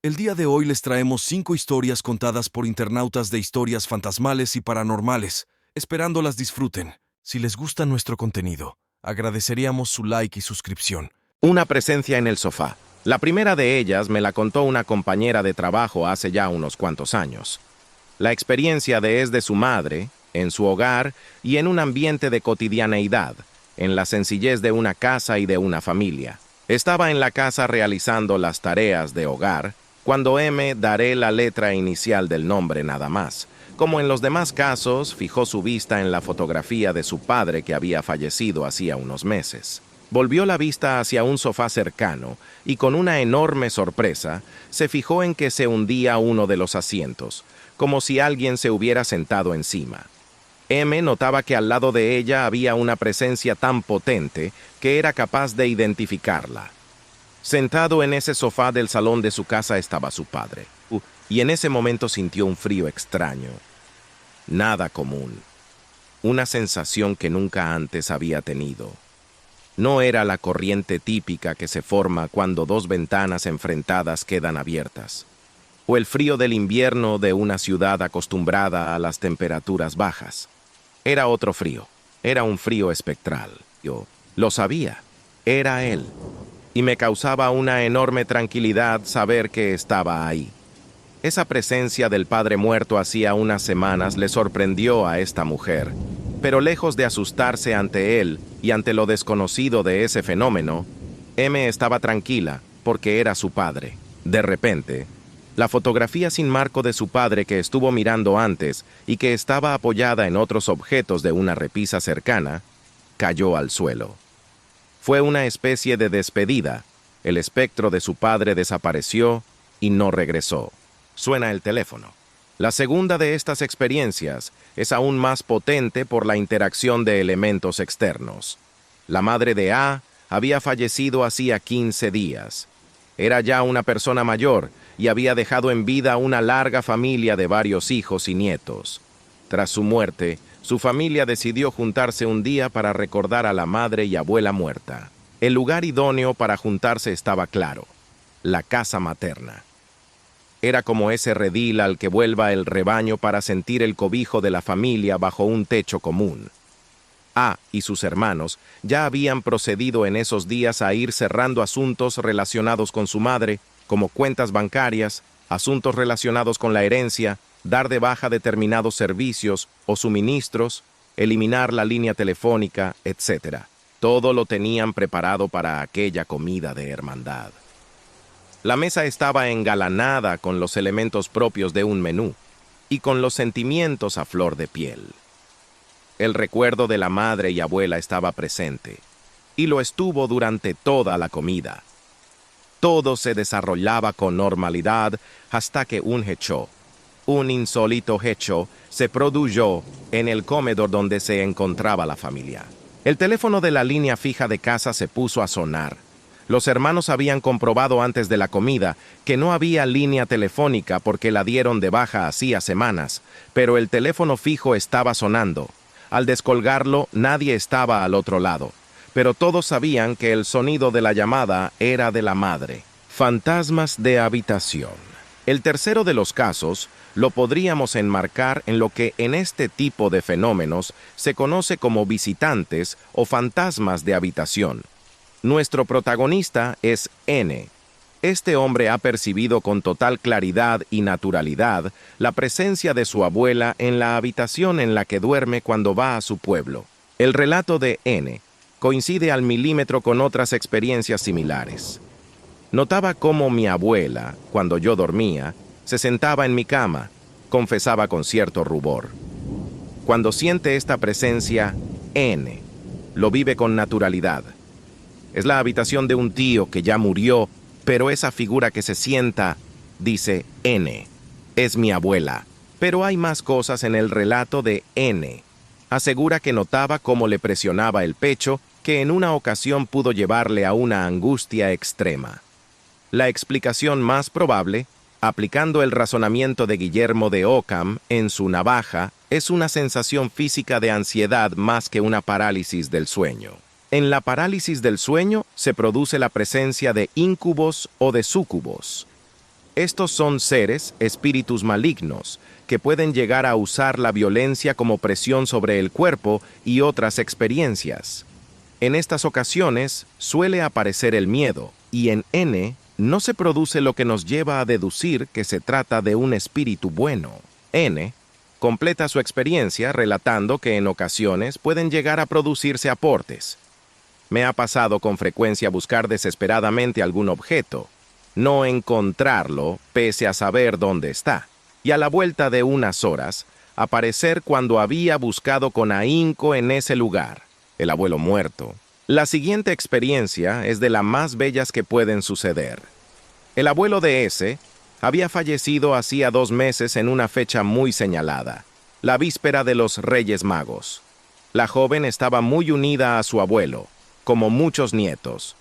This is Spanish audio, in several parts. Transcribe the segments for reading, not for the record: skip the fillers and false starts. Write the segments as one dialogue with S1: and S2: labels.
S1: El día de hoy les traemos 5 historias contadas por internautas de historias fantasmales y paranormales, esperando las disfruten. Si les gusta nuestro contenido, agradeceríamos su like y suscripción.
S2: Una presencia en el sofá. La primera de ellas me la contó una compañera de trabajo hace ya unos cuantos años. La experiencia es de su madre, en su hogar y en un ambiente de cotidianeidad, en la sencillez de una casa y de una familia. Estaba en la casa realizando las tareas de hogar, cuando daré la letra inicial del nombre nada más. Como en los demás casos, fijó su vista en la fotografía de su padre que había fallecido hacía unos meses. Volvió la vista hacia un sofá cercano y con una enorme sorpresa se fijó en que se hundía uno de los asientos, como si alguien se hubiera sentado encima. Notaba que al lado de ella había una presencia tan potente que era capaz de identificarla. Sentado en ese sofá del salón de su casa estaba su padre, y en ese momento sintió un frío extraño. Nada común. Una sensación que nunca antes había tenido. No era la corriente típica que se forma cuando dos ventanas enfrentadas quedan abiertas, o el frío del invierno de una ciudad acostumbrada a las temperaturas bajas. Era otro frío, era un frío espectral. Yo lo sabía, era él, y me causaba una enorme tranquilidad saber que estaba ahí. Esa presencia del padre muerto hacía unas semanas le sorprendió a esta mujer, pero lejos de asustarse ante él y ante lo desconocido de ese fenómeno, estaba tranquila porque era su padre. De repente, la fotografía sin marco de su padre que estuvo mirando antes y que estaba apoyada en otros objetos de una repisa cercana, cayó al suelo. Fue una especie de despedida. El espectro de su padre desapareció y no regresó. Suena el teléfono. La segunda de estas experiencias es aún más potente por la interacción de elementos externos. La madre de A había fallecido hacía 15 días. Era ya una persona mayor y había dejado en vida una larga familia de varios hijos y nietos. Tras su muerte, su familia decidió juntarse un día para recordar a la madre y abuela muerta. El lugar idóneo para juntarse estaba claro: la casa materna. Era como ese redil al que vuelva el rebaño para sentir el cobijo de la familia bajo un techo común. A y sus hermanos ya habían procedido en esos días a ir cerrando asuntos relacionados con su madre, como cuentas bancarias, asuntos relacionados con la herencia, dar de baja determinados servicios o suministros, eliminar la línea telefónica, etc. Todo lo tenían preparado para aquella comida de hermandad. La mesa estaba engalanada con los elementos propios de un menú y con los sentimientos a flor de piel. El recuerdo de la madre y abuela estaba presente, y lo estuvo durante toda la comida. Todo se desarrollaba con normalidad hasta que un insólito hecho, se produjo en el comedor donde se encontraba la familia. El teléfono de la línea fija de casa se puso a sonar. Los hermanos habían comprobado antes de la comida que no había línea telefónica porque la dieron de baja hacía semanas, pero el teléfono fijo estaba sonando. Al descolgarlo, nadie estaba al otro lado, pero todos sabían que el sonido de la llamada era de la madre. Fantasmas de habitación. El tercero de los casos lo podríamos enmarcar en lo que en este tipo de fenómenos se conoce como visitantes o fantasmas de habitación. Nuestro protagonista es N. Este hombre ha percibido con total claridad y naturalidad la presencia de su abuela en la habitación en la que duerme cuando va a su pueblo. El relato de N coincide al milímetro con otras experiencias similares. Notaba cómo mi abuela, cuando yo dormía, se sentaba en mi cama, confesaba con cierto rubor. Cuando siente esta presencia, N lo vive con naturalidad. Es la habitación de un tío que ya murió, pero esa figura que se sienta, dice N, es mi abuela. Pero hay más cosas en el relato de N. Asegura que notaba cómo le presionaba el pecho, que en una ocasión pudo llevarle a una angustia extrema. La explicación más probable, aplicando el razonamiento de Guillermo de Ockham en su Navaja, es una sensación física de ansiedad más que una parálisis del sueño. En la parálisis del sueño se produce la presencia de íncubos o de súcubos. Estos son seres, espíritus malignos, que pueden llegar a usar la violencia como presión sobre el cuerpo y otras experiencias. En estas ocasiones suele aparecer el miedo, y en N no se produce lo que nos lleva a deducir que se trata de un espíritu bueno. N completa su experiencia relatando que en ocasiones pueden llegar a producirse aportes. Me ha pasado con frecuencia buscar desesperadamente algún objeto, no encontrarlo pese a saber dónde está, y a la vuelta de unas horas, aparecer cuando había buscado con ahínco en ese lugar, el abuelo muerto. La siguiente experiencia es de las más bellas que pueden suceder. El abuelo de S había fallecido hacía 2 meses en una fecha muy señalada, la víspera de los Reyes Magos. La joven estaba muy unida a su abuelo, como muchos nietos.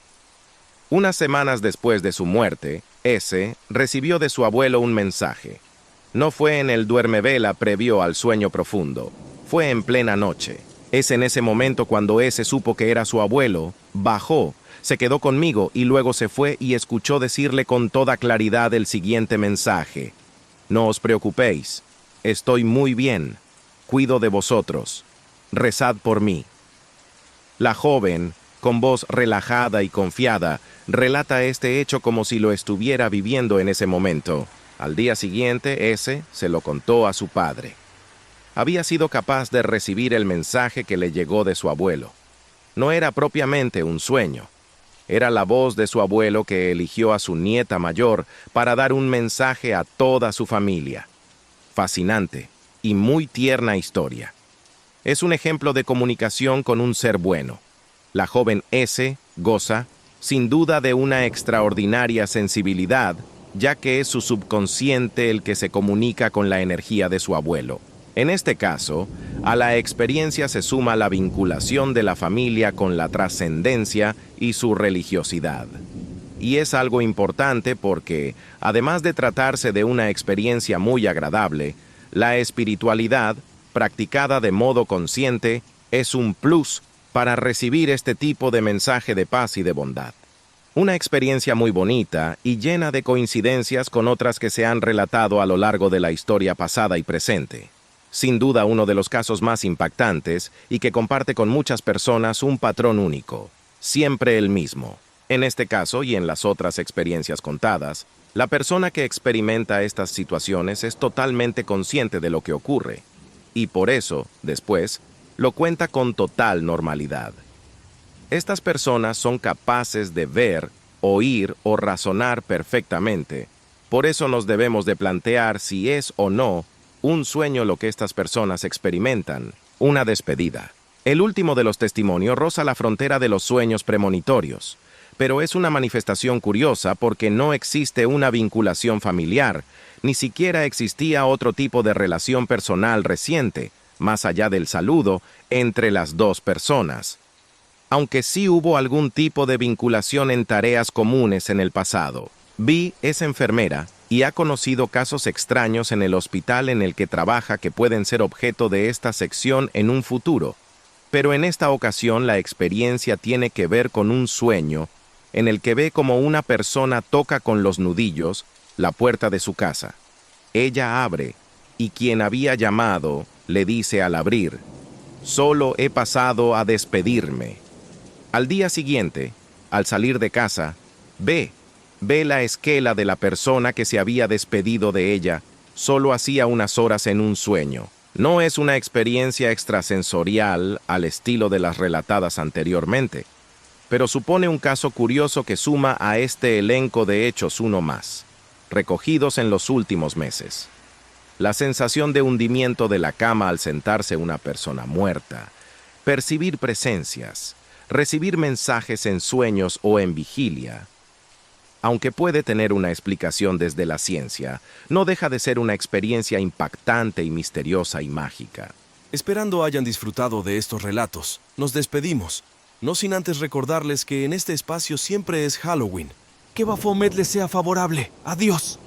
S2: Unas semanas después de su muerte, S recibió de su abuelo un mensaje. No fue en el duermevela previo al sueño profundo, fue en plena noche. Es en ese momento cuando S supo que era su abuelo, bajó, se quedó conmigo y luego se fue y escuchó decirle con toda claridad el siguiente mensaje. No os preocupéis, estoy muy bien, cuido de vosotros, rezad por mí. La joven, con voz relajada y confiada, relata este hecho como si lo estuviera viviendo en ese momento. Al día siguiente, S se lo contó a su padre. Había sido capaz de recibir el mensaje que le llegó de su abuelo. No era propiamente un sueño. Era la voz de su abuelo que eligió a su nieta mayor para dar un mensaje a toda su familia. Fascinante y muy tierna historia. Es un ejemplo de comunicación con un ser bueno. La joven S goza, sin duda, de una extraordinaria sensibilidad, ya que es su subconsciente el que se comunica con la energía de su abuelo. En este caso, a la experiencia se suma la vinculación de la familia con la trascendencia y su religiosidad. Y es algo importante porque, además de tratarse de una experiencia muy agradable, la espiritualidad, practicada de modo consciente, es un plus para recibir este tipo de mensaje de paz y de bondad. Una experiencia muy bonita y llena de coincidencias con otras que se han relatado a lo largo de la historia pasada y presente. Sin duda uno de los casos más impactantes y que comparte con muchas personas un patrón único, siempre el mismo. En este caso y en las otras experiencias contadas, la persona que experimenta estas situaciones es totalmente consciente de lo que ocurre y por eso, después, lo cuenta con total normalidad. Estas personas son capaces de ver, oír o razonar perfectamente. Por eso nos debemos de plantear si es o no un sueño lo que estas personas experimentan, una despedida. El último de los testimonios roza la frontera de los sueños premonitorios, pero es una manifestación curiosa porque no existe una vinculación familiar, ni siquiera existía otro tipo de relación personal reciente, más allá del saludo, entre las dos personas. Aunque sí hubo algún tipo de vinculación en tareas comunes en el pasado. Vi es enfermera y ha conocido casos extraños en el hospital en el que trabaja que pueden ser objeto de esta sección en un futuro, pero en esta ocasión la experiencia tiene que ver con un sueño en el que ve como una persona toca con los nudillos la puerta de su casa. Ella abre y quien había llamado le dice al abrir: «Solo he pasado a despedirme». Al día siguiente, al salir de casa, ve la esquela de la persona que se había despedido de ella solo hacía unas horas en un sueño. No es una experiencia extrasensorial al estilo de las relatadas anteriormente, pero supone un caso curioso que suma a este elenco de hechos uno más, recogidos en los últimos meses. La sensación de hundimiento de la cama al sentarse una persona muerta, percibir presencias, recibir mensajes en sueños o en vigilia. Aunque puede tener una explicación desde la ciencia, no deja de ser una experiencia impactante y misteriosa y mágica.
S1: Esperando hayan disfrutado de estos relatos, nos despedimos, no sin antes recordarles que en este espacio siempre es Halloween. Que Baphomet les sea favorable. Adiós.